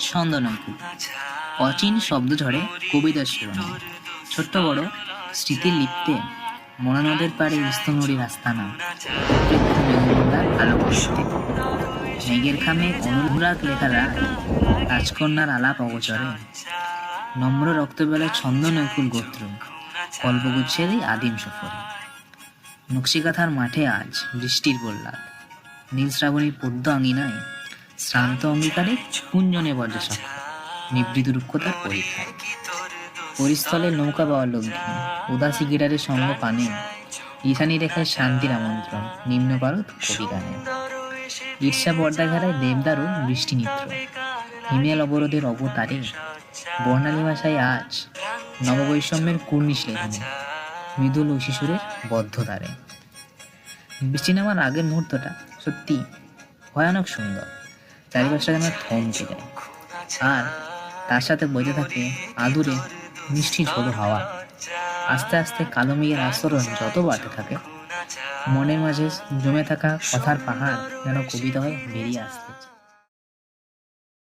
ছন্দনৈকুল অচিন শব্দ ঝরে কবিতার শিরোনাম। ছোট্ট বড় স্মৃতির লিপ্তে মনোনদের পাড়ে স্তনরীর আস্তানা, তৃপ্ত মেঘমন্দার আলো পড়তে, মেঘের খামে অনুরাগ লেখা রায়, রাজকন্যার আলাপ অগোচরে, নম্র রক্তবেলায় ছন্দনৈকুল গোত্র, কল্পগুচ্ছেরই আদিম সফরে। নকশিকাথার মাঠে আজ বৃষ্টির গোল্লাদ, নীল শ্রাবণীর পদ্ম আঙিনায় শ্রান্ত অঙ্গীকারে কুঞ্জনে বজ্রসাক্ষ, নিবৃত রুক্ষতার পরীক্ষায়। পরিস্থলে নৌকা পাওয়ার লব্ধি, উদাসী গিটারের সঙ্গ পানে, ঈশানী রেখায় শান্তির আমন্ত্রণ, নিম্ন পারদ কবি গানে। ঈর্ষা পর্দা ঘেরায় দেবদারু বৃষ্টি নিত্র, হিমেল অবরোধের অবতারে, বর্ণালী ভাষায় আজ নববৈষম্যের কুর্নিশ লেখনে, মৃদুল ও শিশুরের বদ্ধতারে। বৃষ্টি নামার আগের মুহূর্তটা সত্যি ভয়ানক সুন্দর, চারিপাশটা যেন থমকে যায়, আর তার সাথে বইতে থাকে আদুরে মিষ্টি ঝোড়ো হাওয়া। আস্তে আস্তে কালো মেঘের আস্তরণ যত বাড়তে থাকে, মনের মাঝে জমে থাকা কথার পাহাড় যেন কবিতা হয়ে বেরিয়ে আসতে